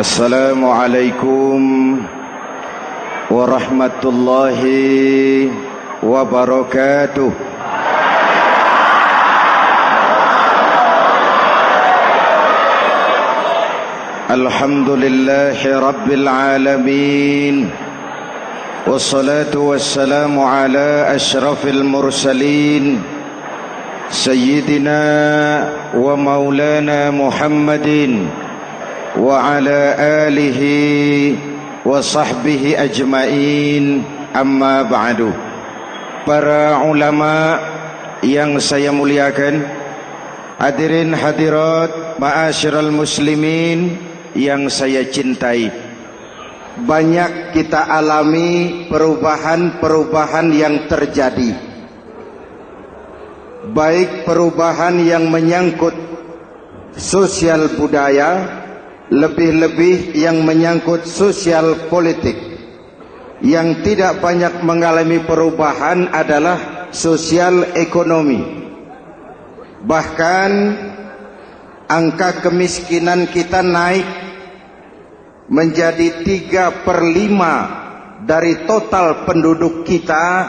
Assalamualaikum warahmatullahi wabarakatuh. Alhamdulillahi rabbil alamin. Wassalatu wassalamu ala asyrafil mursalin Sayyidina wa maulana Muhammadin wa ala alihi wa sahbihi ajmain, amma ba'du. Para ulama yang saya muliakan, hadirin hadirat ma'asyiral muslimin yang saya cintai, banyak kita alami perubahan-perubahan yang terjadi, baik perubahan yang menyangkut sosial budaya, lebih-lebih yang menyangkut sosial politik. Yang tidak banyak mengalami perubahan adalah sosial ekonomi. Bahkan angka kemiskinan kita naik menjadi 3/5 dari total penduduk kita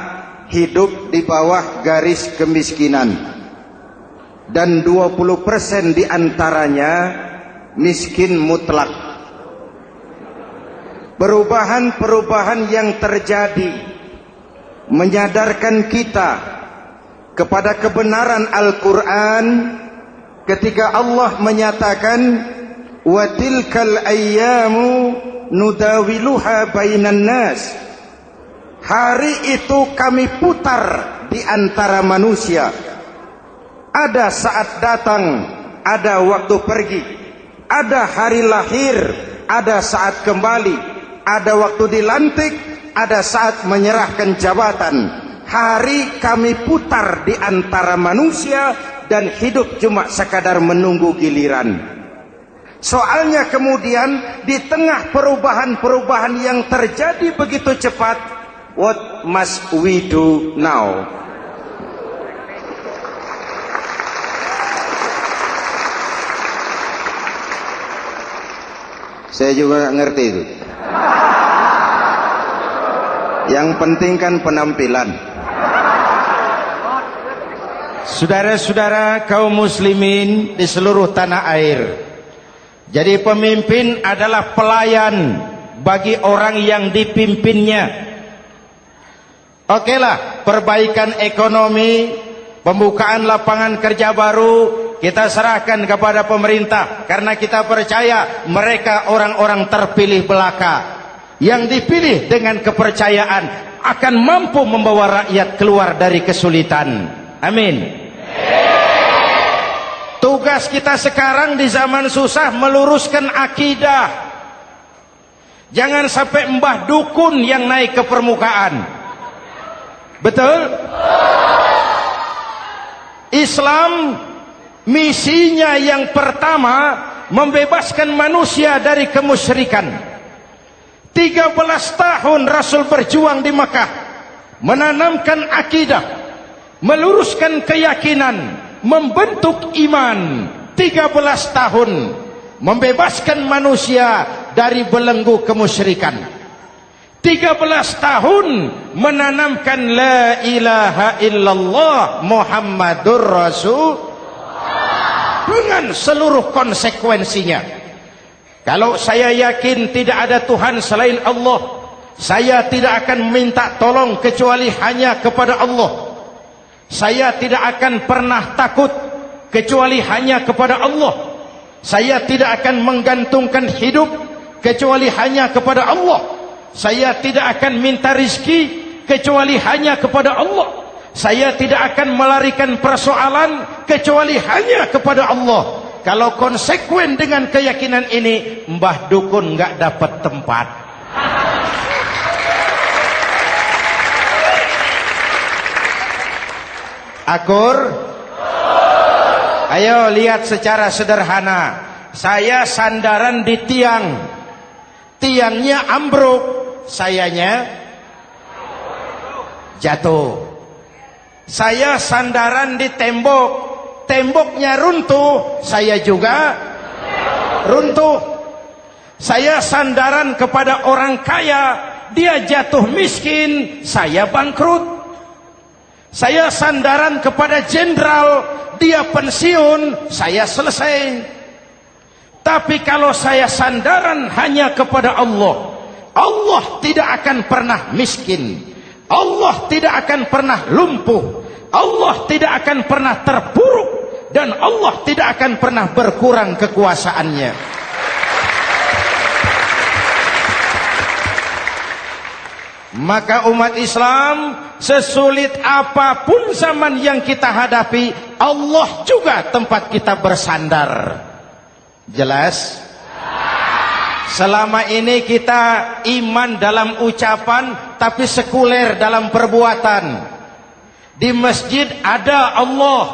hidup di bawah garis kemiskinan, dan 20% diantaranya miskin mutlak. Perubahan-perubahan yang terjadi menyadarkan kita kepada kebenaran Al-Quran ketika Allah menyatakan wa tilkal ayyamu nudawiluha bainan nas. Hari itu kami putar di antara manusia. Ada saat datang, ada waktu pergi. Ada hari lahir, ada saat kembali. Ada waktu dilantik, ada saat menyerahkan jabatan. Hari kami putar di antara manusia dan hidup cuma sekadar menunggu giliran. Soalnya kemudian di tengah perubahan-perubahan yang terjadi begitu cepat, what must we do now? Saya juga nggak ngerti itu. Yang penting kan penampilan. Saudara-saudara kaum muslimin di seluruh tanah air, jadi pemimpin adalah pelayan bagi orang yang dipimpinnya. Okelah, perbaikan ekonomi, pembukaan lapangan kerja baru kita serahkan kepada pemerintah, karena kita percaya mereka orang-orang terpilih belaka yang dipilih dengan kepercayaan akan mampu membawa rakyat keluar dari kesulitan. Amin. Tugas kita sekarang di zaman susah meluruskan akidah. Jangan sampai mbah dukun yang naik ke permukaan. Betul? Islam misinya yang pertama membebaskan manusia dari kemusyrikan. 13 tahun Rasul berjuang di Makkah, menanamkan akidah, meluruskan keyakinan, membentuk iman. 13 tahun membebaskan manusia dari belenggu kemusyrikan. 13 tahun menanamkan la ilaha illallah Muhammadur Rasul dengan seluruh konsekuensinya. Kalau saya yakin tidak ada Tuhan selain Allah, saya tidak akan minta tolong kecuali hanya kepada Allah. Saya tidak akan pernah takut kecuali hanya kepada Allah. Saya tidak akan menggantungkan hidup kecuali hanya kepada Allah. Saya tidak akan minta rizki kecuali hanya kepada Allah. Saya tidak akan melarikan persoalan kecuali hanya kepada Allah. Kalau konsekuen dengan keyakinan ini, mbah dukun nggak dapat tempat. Akur? Ayo lihat secara sederhana. Saya sandaran di tiang, tiangnya ambruk, sayanya jatuh. Saya sandaran di tembok, temboknya runtuh, saya juga runtuh. Saya sandaran kepada orang kaya, dia jatuh miskin, saya bangkrut. Saya sandaran kepada jenderal, dia pensiun, saya selesai. Tapi kalau saya sandaran hanya kepada Allah, Allah tidak akan pernah miskin, Allah tidak akan pernah lumpuh, Allah tidak akan pernah terpuruk, dan Allah tidak akan pernah berkurang kekuasaannya. Maka umat Islam, sesulit apapun zaman yang kita hadapi, Allah juga tempat kita bersandar. Jelas? Selama ini kita iman dalam ucapan, tapi sekuler dalam perbuatan. Di masjid ada Allah,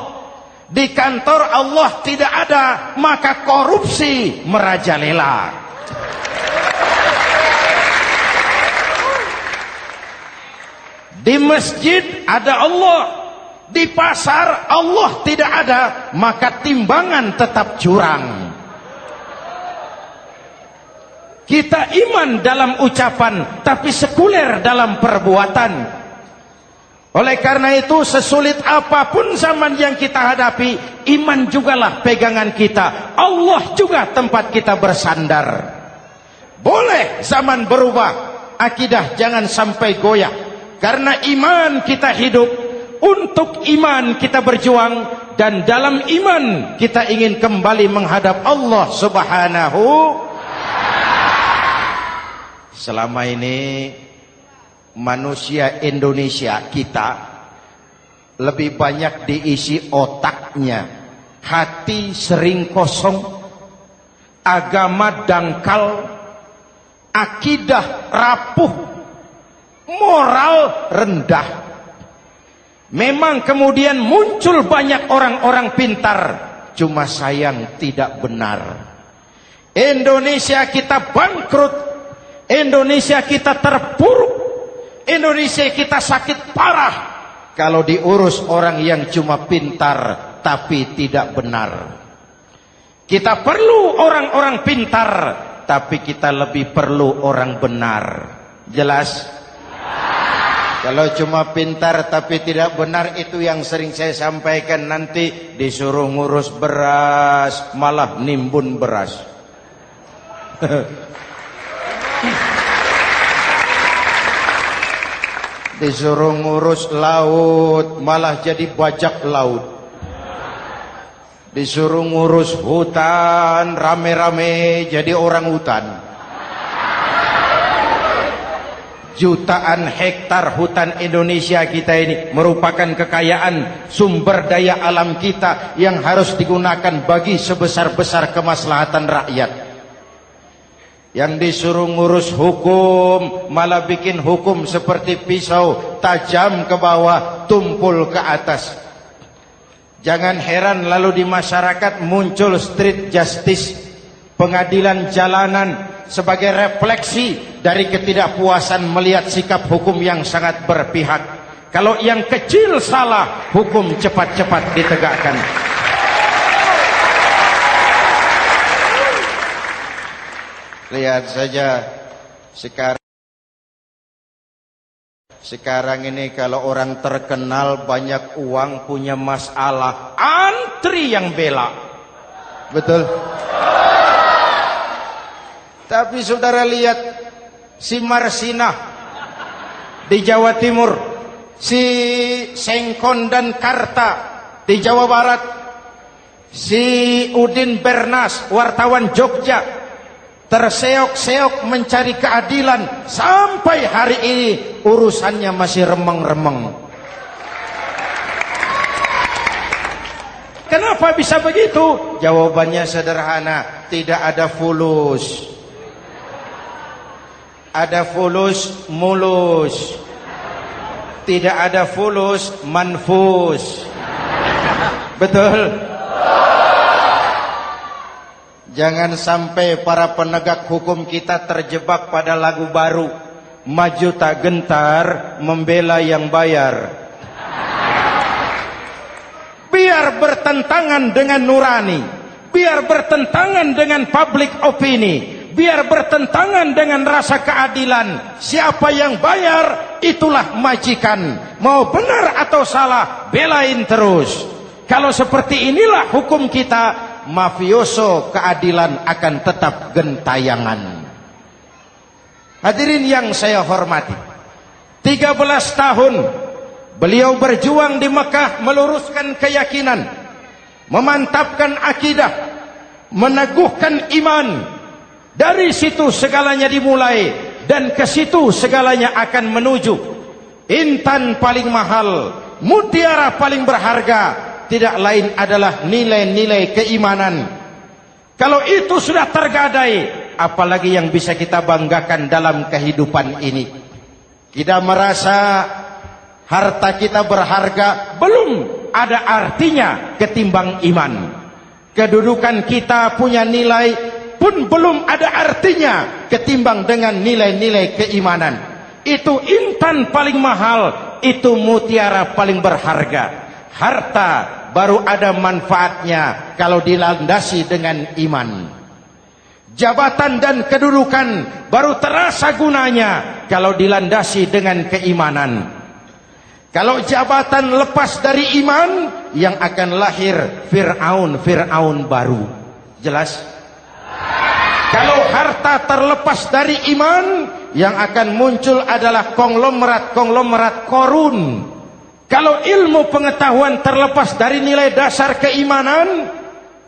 di kantor Allah tidak ada, maka korupsi merajalela. Di masjid ada Allah, di pasar Allah tidak ada, maka timbangan tetap curang. Kita iman dalam ucapan, tapi sekuler dalam perbuatan. Oleh karena itu, sesulit apapun zaman yang kita hadapi, iman jugalah pegangan kita. Allah juga tempat kita bersandar. Boleh zaman berubah, akidah jangan sampai goyah. Karena iman kita hidup, untuk iman kita berjuang, dan dalam iman kita ingin kembali menghadap Allah Subhanahu. Selama ini manusia Indonesia kita lebih banyak diisi otaknya, hati sering kosong, agama dangkal, akidah rapuh, moral rendah. Memang kemudian muncul banyak orang-orang pintar, cuma sayang tidak benar. Indonesia kita bangkrut, Indonesia kita terpuruk, Indonesia kita sakit parah kalau diurus orang yang cuma pintar tapi tidak benar. Kita perlu orang-orang pintar, tapi kita lebih perlu orang benar. Jelas? Kalau cuma pintar tapi tidak benar, itu yang sering saya sampaikan, nanti disuruh ngurus beras malah nimbun beras. Disuruh ngurus laut malah jadi bajak laut. Disuruh ngurus hutan rame-rame jadi orang hutan. Jutaan hektar hutan Indonesia kita ini merupakan kekayaan sumber daya alam kita yang harus digunakan bagi sebesar-besar kemaslahatan rakyat. Yang disuruh ngurus hukum malah bikin hukum seperti pisau, tajam ke bawah, tumpul ke atas. Jangan heran lalu di masyarakat muncul street justice, pengadilan jalanan, sebagai refleksi dari ketidakpuasan melihat sikap hukum yang sangat berpihak. Kalau yang kecil salah, hukum cepat-cepat ditegakkan. Lihat saja sekarang ini kalau orang terkenal banyak uang punya masalah, antri yang bela. Betul? Tapi saudara lihat si Marsinah di Jawa Timur, si Sengkon dan Karta di Jawa Barat, si Udin Bernas wartawan Jogja terseok-seok mencari keadilan, sampai hari ini urusannya masih remeng-remeng. Kenapa bisa begitu? Jawabannya sederhana, tidak ada fulus. Ada fulus mulus, tidak ada fulus manfus. Betul? Jangan sampai para penegak hukum kita terjebak pada lagu baru, maju tak gentar membela yang bayar. Biar bertentangan dengan nurani, biar bertentangan dengan public opini, biar bertentangan dengan rasa keadilan. Siapa yang bayar, itulah majikan. Mau benar atau salah, belain terus. Kalau seperti inilah hukum kita, mafioso keadilan akan tetap gentayangan. Hadirin yang saya hormati, 13 tahun beliau berjuang di Mekah meluruskan keyakinan, memantapkan akidah, meneguhkan iman. Dari situ segalanya dimulai, dan ke situ segalanya akan menuju. Intan paling mahal, mutiara paling berharga, tidak lain adalah nilai-nilai keimanan. Kalau itu sudah tergadai, apalagi yang bisa kita banggakan dalam kehidupan ini? Kita merasa harta kita berharga, belum ada artinya ketimbang iman. Kedudukan kita punya nilai pun belum ada artinya ketimbang dengan nilai-nilai keimanan. Itu intan paling mahal, itu mutiara paling berharga. Harta baru ada manfaatnya kalau dilandasi dengan iman. Jabatan dan kedudukan baru terasa gunanya kalau dilandasi dengan keimanan. Kalau jabatan lepas dari iman, yang akan lahir Fir'aun baru. Jelas? Kalau harta terlepas dari iman, yang akan muncul adalah konglomerat Korun. Kalau ilmu pengetahuan terlepas dari nilai dasar keimanan,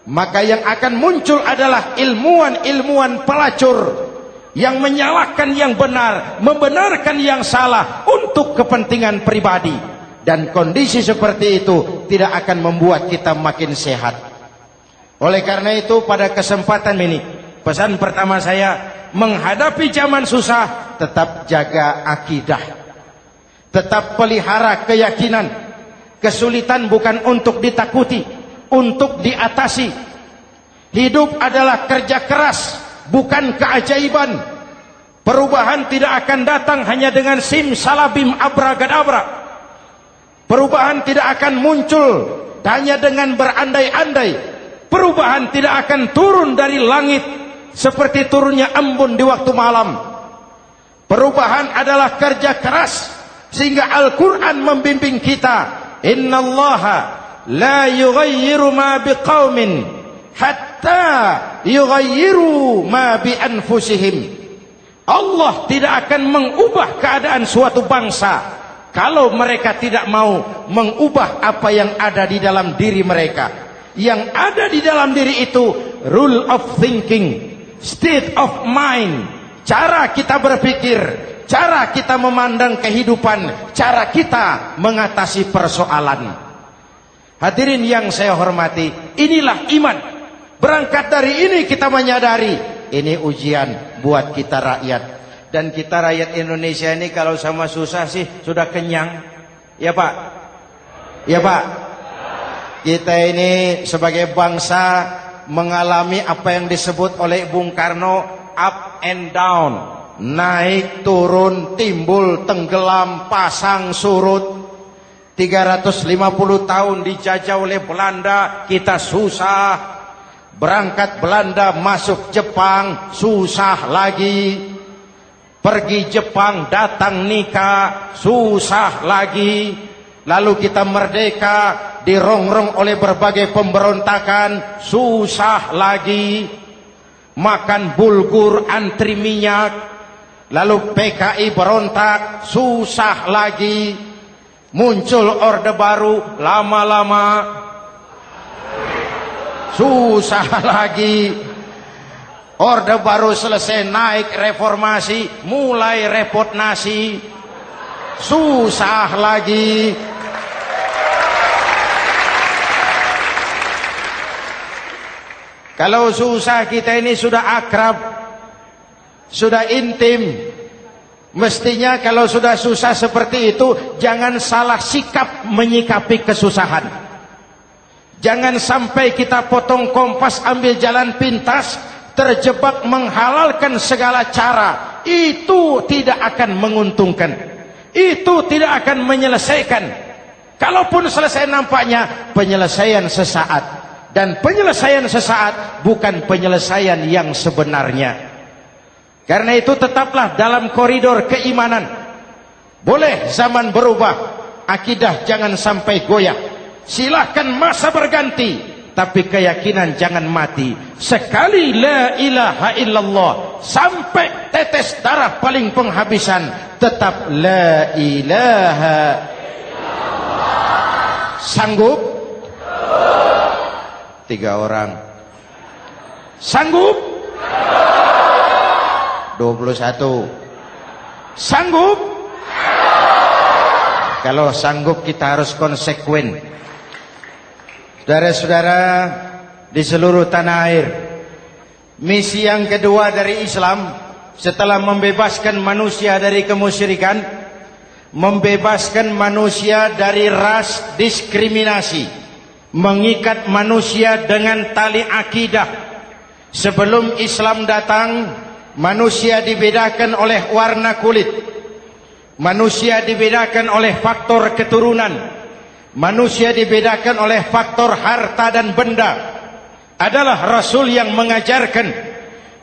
maka yang akan muncul adalah ilmuwan pelacur yang menyalahkan yang benar, membenarkan yang salah untuk kepentingan pribadi. Dan kondisi seperti itu tidak akan membuat kita makin sehat. Oleh karena itu, pada kesempatan ini, pesan pertama saya, menghadapi zaman susah, tetap jaga akidah, tetap pelihara keyakinan. Kesulitan bukan untuk ditakuti, untuk diatasi. Hidup adalah kerja keras, bukan keajaiban. Perubahan tidak akan datang hanya dengan simsalabim abragadabra. Perubahan tidak akan muncul hanya dengan berandai-andai. Perubahan tidak akan turun dari langit seperti turunnya embun di waktu malam. Perubahan adalah kerja keras, sehingga Al-Quran membimbing kita, innallaha la yughayyiru ma biqaumin hatta yughayyiru ma bi anfusihim. Allah tidak akan mengubah keadaan suatu bangsa kalau mereka tidak mau mengubah apa yang ada di dalam diri mereka. Yang ada di dalam diri itu rule of thinking, state of mind, cara kita berpikir, cara kita memandang kehidupan, cara kita mengatasi persoalan. Hadirin yang saya hormati, inilah iman. Berangkat dari ini kita menyadari, ini ujian buat kita rakyat. Dan kita rakyat Indonesia ini kalau sama susah sih sudah kenyang. Ya Pak? Ya Pak? Kita ini sebagai bangsa mengalami apa yang disebut oleh Bung Karno up and down. Naik, turun, timbul, tenggelam, pasang, surut. 350 tahun dijajah oleh Belanda, kita susah. Berangkat Belanda masuk Jepang, susah lagi. Pergi Jepang, datang nikah, susah lagi. Lalu kita merdeka, dirongrong oleh berbagai pemberontakan, susah lagi. Makan bulgur, antri minyak. Lalu PKI berontak, susah lagi. Muncul orde baru, lama-lama susah lagi. Orde baru selesai, naik reformasi, mulai repot nasi, susah lagi. Kalau susah kita ini sudah akrab, sudah intim. Mestinya kalau sudah susah seperti itu, jangan salah sikap menyikapi kesusahan. Jangan sampai kita potong kompas, ambil jalan pintas, terjebak menghalalkan segala cara. Itu tidak akan menguntungkan, itu tidak akan menyelesaikan. Kalaupun selesai, nampaknya penyelesaian sesaat. Dan penyelesaian sesaat bukan penyelesaian yang sebenarnya. Karena itu tetaplah dalam koridor keimanan. Boleh zaman berubah, akidah jangan sampai goyah. Silahkan masa berganti, tapi keyakinan jangan mati. Sekali la ilaha illallah, sampai tetes darah paling penghabisan, tetap la ilaha illallah. Sanggup? 3 orang. Sanggup? 21. Sanggup? Kalau sanggup kita harus konsekuen. Saudara-saudara di seluruh tanah air, misi yang kedua dari Islam setelah membebaskan manusia dari kemusyrikan, membebaskan manusia dari ras diskriminasi, mengikat manusia dengan tali akidah. Sebelum Islam datang, manusia dibedakan oleh warna kulit, manusia dibedakan oleh faktor keturunan, manusia dibedakan oleh faktor harta dan benda. Adalah Rasul yang mengajarkan,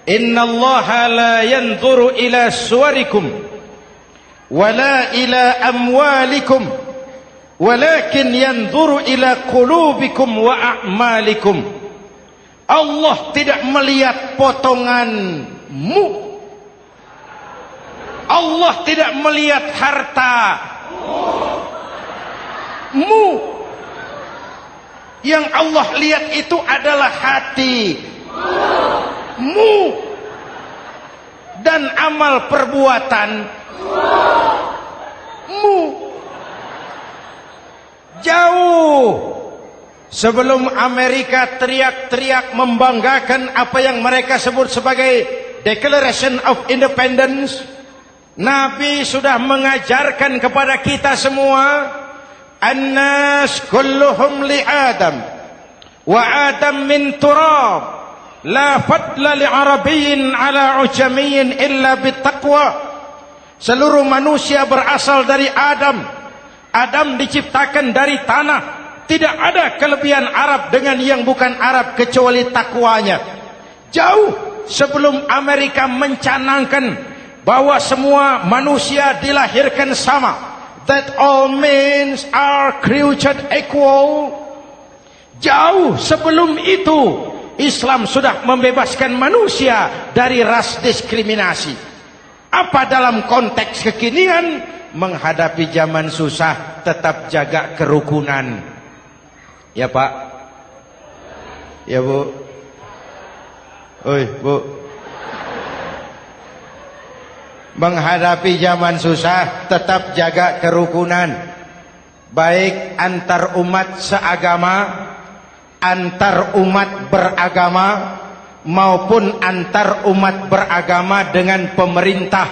innallaha la yanzuru ila suwarikum wala ila amwalikum walakin yanzuru ila qulubikum wa a'malikum. Allah tidak melihat potonganmu, Allah tidak melihat hartamu. Yang Allah lihat itu adalah hatimu dan amal perbuatanmu. Jauh sebelum Amerika teriak-teriak membanggakan apa yang mereka sebut sebagai Declaration of Independence, Nabi sudah mengajarkan kepada kita semua, An-nas kulluhum li Adam wa Adam min turab, la fadla li Arabiyyin ala ujamiyyin illa bittaqwa. Seluruh manusia berasal dari Adam. Adam diciptakan dari tanah. Tidak ada kelebihan Arab dengan yang bukan Arab kecuali takwanya. Jauh sebelum Amerika mencanangkan bahwa semua manusia dilahirkan sama, that all men are created equal. Jauh sebelum itu Islam sudah membebaskan manusia dari ras diskriminasi. Apa dalam konteks kekinian? Menghadapi zaman susah, tetap jaga kerukunan. Ya Pak, ya Bu, oi Bu. Menghadapi zaman susah, tetap jaga kerukunan, baik antar umat seagama, antar umat beragama, maupun antar umat beragama dengan pemerintah.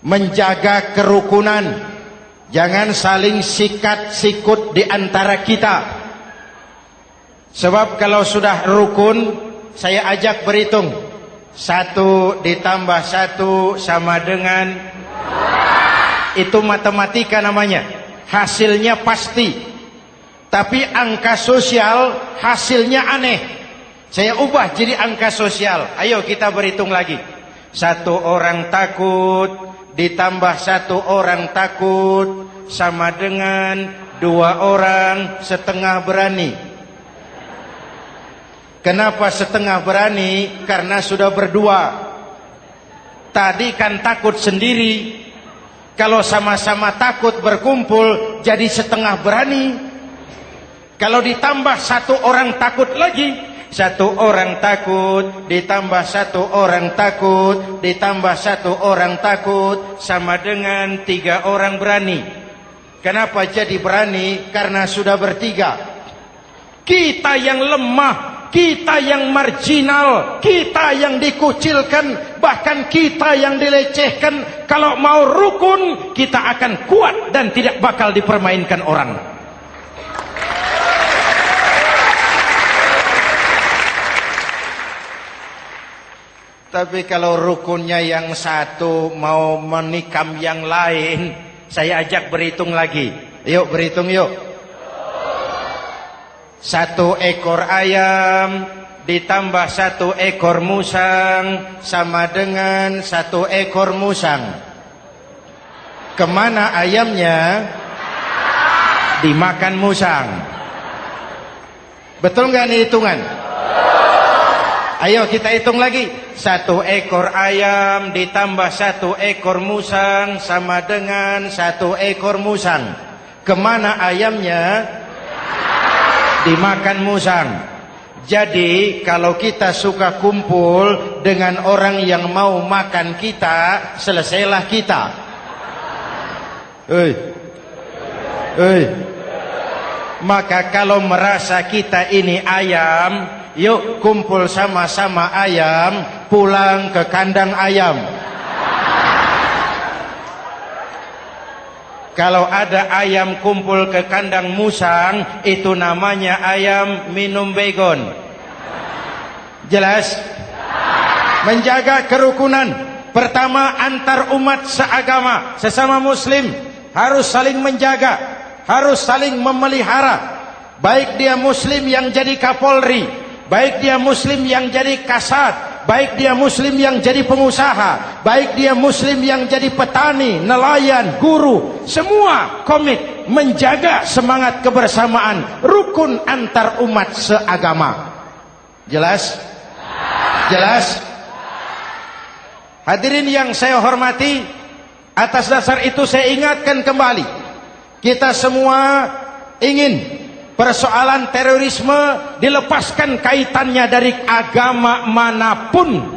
Menjaga kerukunan. Jangan saling sikat sikut di antara kita. Sebab kalau sudah rukun, saya ajak berhitung. 1 ditambah 1 sama dengan, itu matematika namanya. Hasilnya pasti. Tapi angka sosial hasilnya aneh. Saya ubah jadi angka sosial. Ayo kita berhitung lagi. 1 orang takut ditambah 1 orang takut sama dengan 2 orang setengah berani. Kenapa setengah berani? Karena sudah berdua. Tadi kan takut sendiri. Kalau sama-sama takut berkumpul jadi setengah berani. Kalau ditambah 1 orang takut lagi, 1 orang takut ditambah 1 orang takut ditambah 1 orang takut sama dengan 3 orang berani. Kenapa jadi berani? Karena sudah bertiga. Kita yang lemah, kita yang marginal, kita yang dikucilkan, bahkan kita yang dilecehkan, kalau mau rukun kita akan kuat dan tidak bakal dipermainkan orang. Tapi kalau rukunnya yang satu mau menikam yang lain, saya ajak berhitung lagi. Yuk berhitung yuk. 1 ekor ayam ditambah 1 ekor musang sama dengan 1 ekor musang. Kemana ayamnya? Dimakan musang. Betul nggak nih hitungan? Ayo kita hitung lagi. 1 ekor ayam ditambah 1 ekor musang sama dengan 1 ekor musang. Kemana ayamnya? Dimakan musang. Jadi kalau kita suka kumpul dengan orang yang mau makan kita, selesailah kita. Maka kalau merasa kita ini ayam, yuk kumpul sama-sama ayam, pulang ke kandang ayam. Kalau ada ayam kumpul ke kandang musang, itu namanya ayam minum baygon. Jelas? Menjaga kerukunan. Pertama, antar umat seagama, sesama muslim harus saling menjaga, harus saling memelihara. Baik dia muslim yang jadi kapolri, baik dia muslim yang jadi kasat, baik dia muslim yang jadi pengusaha, baik dia muslim yang jadi petani, nelayan, guru, semua komit menjaga semangat kebersamaan, rukun antar umat seagama. Jelas? Jelas? Hadirin yang saya hormati, atas dasar itu saya ingatkan kembali, kita semua ingin persoalan terorisme dilepaskan kaitannya dari agama manapun.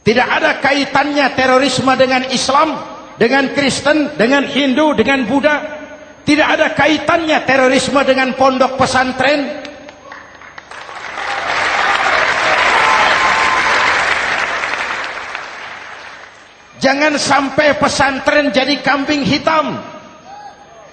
Tidak ada kaitannya terorisme dengan Islam, dengan Kristen, dengan Hindu, dengan Buddha. Tidak ada kaitannya terorisme dengan pondok pesantren. Jangan sampai pesantren jadi kambing hitam.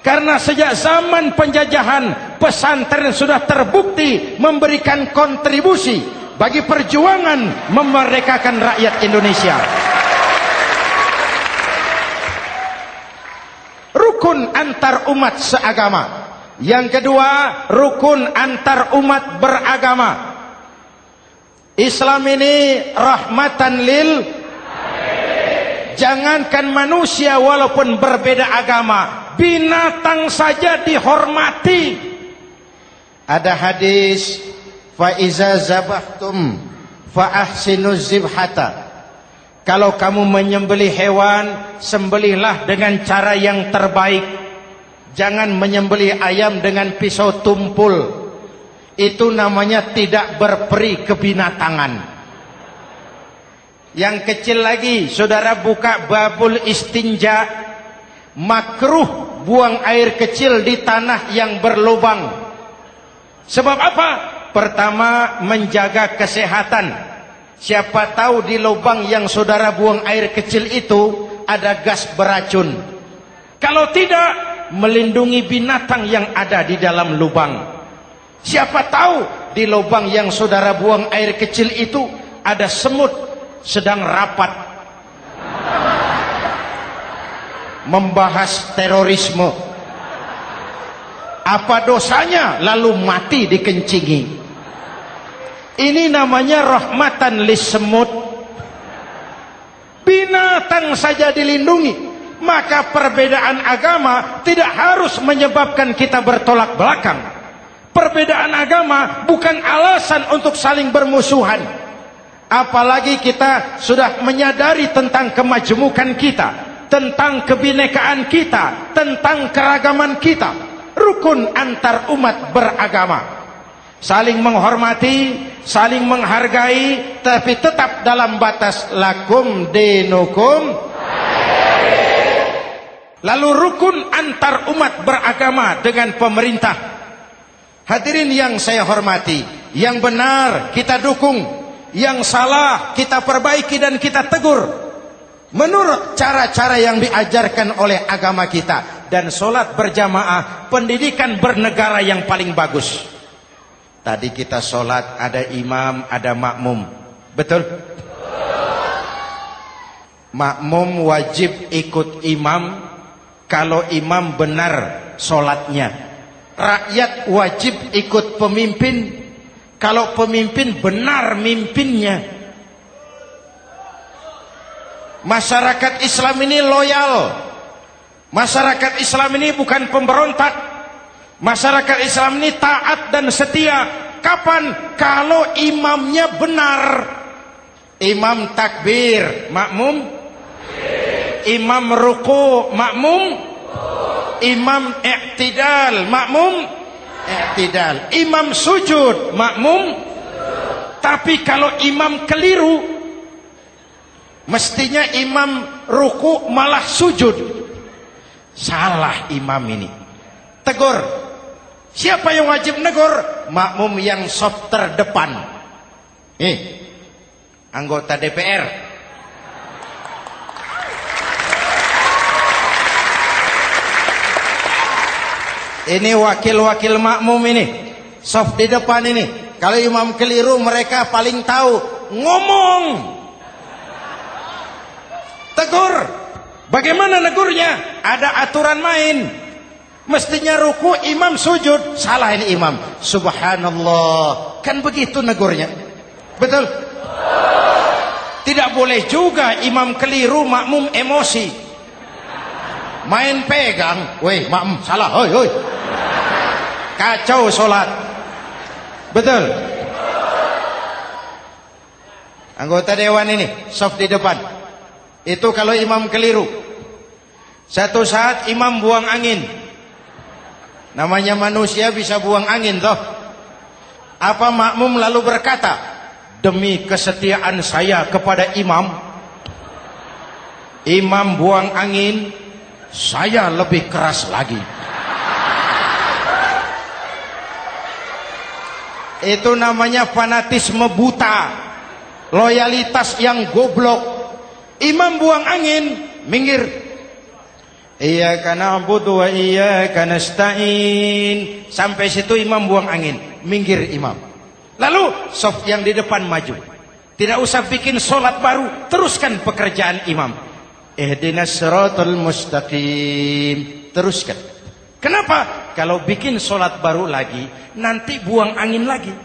Karena sejak zaman penjajahan, pesantren sudah terbukti memberikan kontribusi bagi perjuangan memerdekakan rakyat Indonesia. Rukun antar umat seagama. Yang kedua, rukun antar umat beragama. Islam ini rahmatan lil. Jangankan manusia walaupun berbeda agama, binatang saja dihormati. Ada hadis, fa iza zabahtum fa ahsinuz zibhata. Kalau kamu menyembelih hewan, sembelihlah dengan cara yang terbaik. Jangan menyembelih ayam dengan pisau tumpul. Itu namanya tidak berperi kebinatangan. Yang kecil lagi, saudara buka babul istinja, makruh buang air kecil di tanah yang berlubang. Sebab apa? Pertama, menjaga kesehatan. Siapa tahu di lubang yang saudara buang air kecil itu ada gas beracun. Kalau tidak, melindungi binatang yang ada di dalam lubang. Siapa tahu di lubang yang saudara buang air kecil itu ada semut sedang rapat membahas terorisme. Apa dosanya lalu mati dikencingi? Ini namanya rahmatan lis semut. Binatang saja dilindungi. Maka perbedaan agama tidak harus menyebabkan kita bertolak belakang. Perbedaan agama bukan alasan untuk saling bermusuhan. Apalagi kita sudah menyadari tentang kemajemukan kita, tentang kebinekaan kita, tentang keragaman kita. Rukun antar umat beragama. Saling menghormati, saling menghargai, tapi tetap dalam batas lakum dinukum. Lalu rukun antar umat beragama dengan pemerintah. Hadirin yang saya hormati, yang benar kita dukung, yang salah kita perbaiki dan kita tegur menurut cara-cara yang diajarkan oleh agama kita. Dan sholat berjamaah, pendidikan bernegara yang paling bagus. Tadi kita sholat ada imam, ada makmum, betul? Makmum wajib ikut imam kalau imam benar sholatnya. Rakyat wajib ikut pemimpin Kalau pemimpin benar mimpinnya. Masyarakat Islam ini loyal. Masyarakat Islam ini bukan pemberontak. Masyarakat Islam ini taat dan setia. Kapan? Kalau imamnya benar. Imam takbir, makmum. Imam ruku, makmum. Imam i'tidal, makmum. I'tidal. Imam sujud, makmum. Tapi kalau imam keliru, mestinya imam ruku malah sujud. Salah imam ini. Tegur. Siapa yang wajib negur? Makmum yang saf terdepan. Anggota DPR. Ini wakil-wakil makmum ini. Saf di depan ini. Kalau imam keliru mereka paling tahu. Ngomong. Tegur. Bagaimana negurnya? Ada aturan main. Mestinya ruku, imam sujud. Salah ini imam. Subhanallah. Kan begitu negurnya. Betul? Tidak boleh juga imam keliru, makmum emosi. Main pegang. Weh, makmum salah. Hoi, hoi. Kacau sholat. Betul? Anggota dewan ini, saf di depan. Itu kalau imam keliru. Satu saat imam buang angin. Namanya manusia bisa buang angin toh. Apa makmum lalu berkata, demi kesetiaan saya kepada imam, imam buang angin, saya lebih keras lagi. Itu namanya fanatisme buta, loyalitas yang goblok. Imam buang angin, minggir. Iyyaka na'budu wa iyyaka nasta'in. Sampai situ imam buang angin, minggir imam. Lalu saf yang di depan maju. Tidak usah bikin solat baru, teruskan pekerjaan imam. Ihdinas siratal mustaqim. Teruskan. Kenapa? Kalau bikin solat baru lagi, nanti buang angin lagi.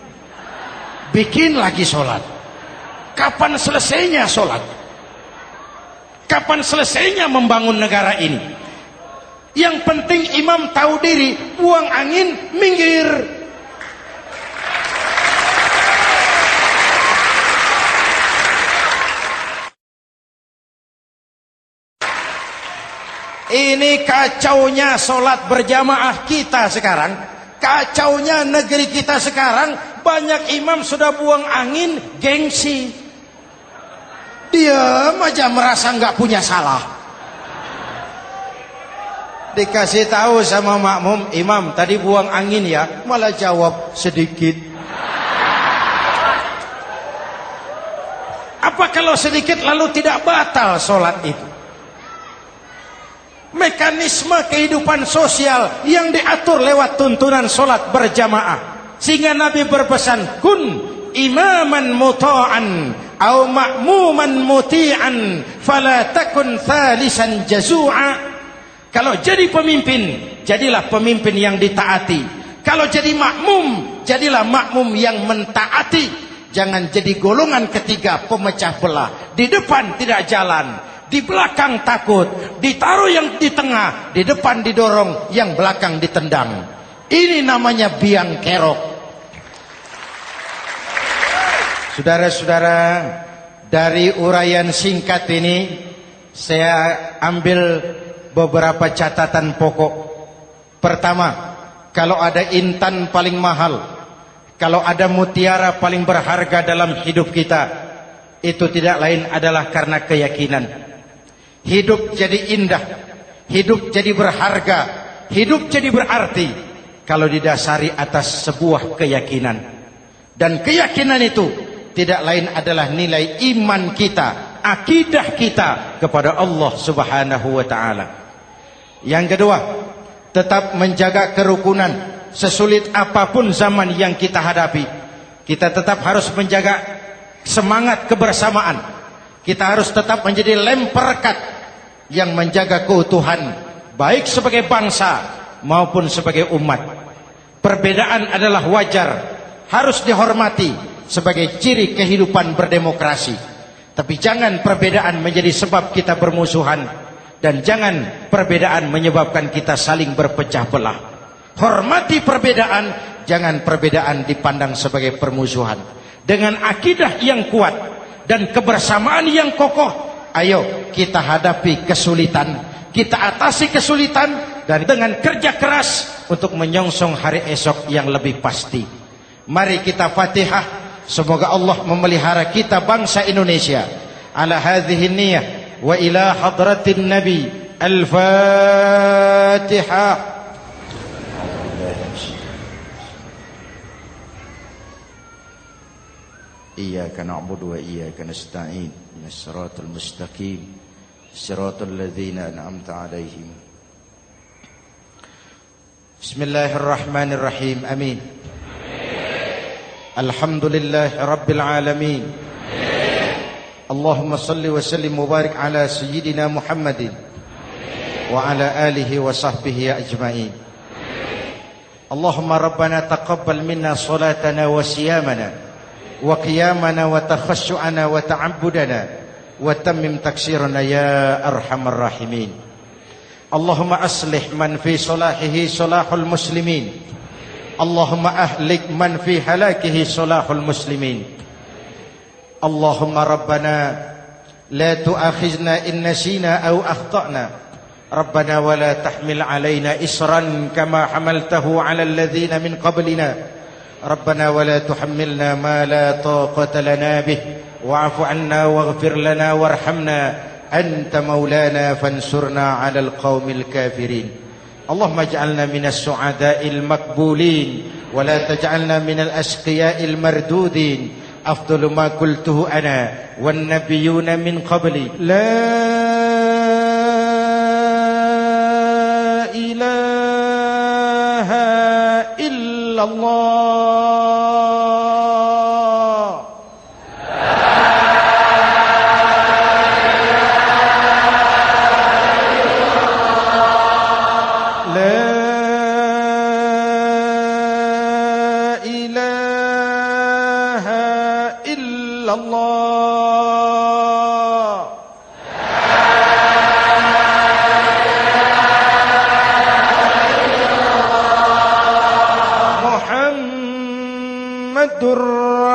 Bikin lagi solat. Kapan selesainya solat? Kapan selesainya membangun negara ini? Yang penting imam tahu diri, buang angin, minggir. Ini kacaunya solat berjamaah kita sekarang. Kacaunya negeri kita sekarang. Banyak imam sudah buang angin, gengsi. Diam aja merasa nggak punya salah. Dikasih tahu sama makmum, imam tadi buang angin ya, malah jawab sedikit. Apa kalau sedikit lalu tidak batal solat itu? Mekanisme kehidupan sosial yang diatur lewat tuntunan solat berjamaah. Sehingga Nabi berpesan, kun imaman muta'an au ma'muman muti'an fala takun thalisan jazu'a. Kalau jadi pemimpin, jadilah pemimpin yang ditaati. Kalau jadi makmum, jadilah makmum yang mentaati. Jangan jadi golongan ketiga pemecah belah. Di depan tidak jalan, di belakang takut, ditaruh yang di tengah, di depan didorong, yang belakang ditendang. Ini namanya biang kerok. Saudara-saudara, dari uraian singkat ini saya ambil beberapa catatan pokok. Pertama, kalau ada intan paling mahal, kalau ada mutiara paling berharga dalam hidup kita, itu tidak lain adalah karena keyakinan. Hidup jadi indah, hidup jadi berharga, hidup jadi berarti kalau didasari atas sebuah keyakinan. Dan keyakinan itu tidak lain adalah nilai iman kita, akidah kita kepada Allah Subhanahu wa taala. Yang kedua, tetap menjaga kerukunan. Sesulit apapun zaman yang kita hadapi, kita tetap harus menjaga semangat kebersamaan. Kita harus tetap menjadi lem perekat yang menjaga keutuhan, baik sebagai bangsa maupun sebagai umat. Perbedaan adalah wajar, harus dihormati sebagai ciri kehidupan berdemokrasi. Tapi jangan perbedaan menjadi sebab kita bermusuhan, dan jangan perbedaan menyebabkan kita saling berpecah belah. Hormati perbedaan, jangan perbedaan dipandang sebagai permusuhan. Dengan akidah yang kuat dan kebersamaan yang kokoh, ayo kita hadapi kesulitan, kita atasi kesulitan, dan dengan kerja keras untuk menyongsong hari esok yang lebih pasti. Mari kita Fatihah. Semoga Allah memelihara kita bangsa Indonesia. Ala hadhihi niyah wa ila hadratin Nabi. Al-Fatihah. Iyyaka na'budu wa iyyaka nasta'in. Ihdinas siratal mustaqim. Siratal ladzina an'amta 'alaihim. Bismillahirrahmanirrahim. Amin. Alhamdulillah Rabbil Alamin. Allahumma salli wa sallim mubarak ala Sayyidina Muhammadin wa ala alihi wa sahbihi ajma'in. Allahumma Rabbana taqabbal minna salatana wa siyamana wa qiyamana wa takhassu'ana wa ta'abbudana wa tammim taksirana ya arhamar rahimin. Allahumma aslih man fi salahihi salahul muslimin. Allahumma ahlik man fi halakihi salahul muslimin. Allahumma Rabbana la tu'akhizna in nasina aw akhtana. Rabbana wa la tahmil alaina isran kama hamaltahu ala alladhina min qablina. Rabbana wa la tuhammilna ma la taqata lana bih wa'fu 'anna waghfir lana warhamna anta maulana fansurna 'alal qaumil kafirin. Allahumma ij'alna minas su'ada'il makbulin wa la taj'alna minal ashqiya'il mardudin. Afdalu ma qultuhu ana wan nabiyyuna min qabli. La ilaha illallah.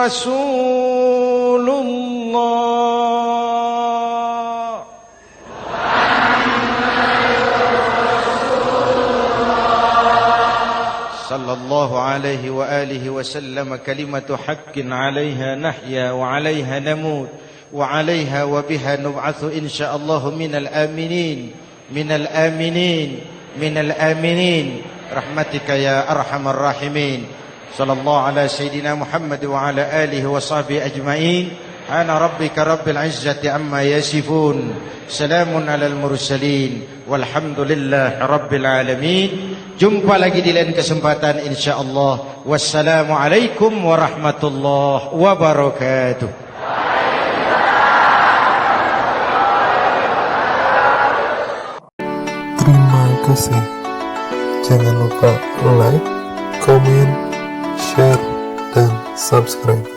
Rasulullah. Sallallahu alaihi wa alihi wa sallam. Kalimatu haqqin 'alaiha nahya wa 'alaiha namut wa 'alaiha wa biha nub'atsu insyaallah minal aminin minal aminin minal aminin rahmatika ya arhamar rahimin. Sallallahu ala Sayyidina Muhammad wa ala alihi wa sahbihi ajma'in. Ana rabbika rabbil izzati amma yasifun. Salamun alal mursalin. Walhamdulillah rabbil alamin. Jumpa lagi di lain kesempatan insyaallah. Wassalamualaikum warahmatullahi wabarakatuh. Terima kasih. Jangan lupa like, komen, share, dan subscribe.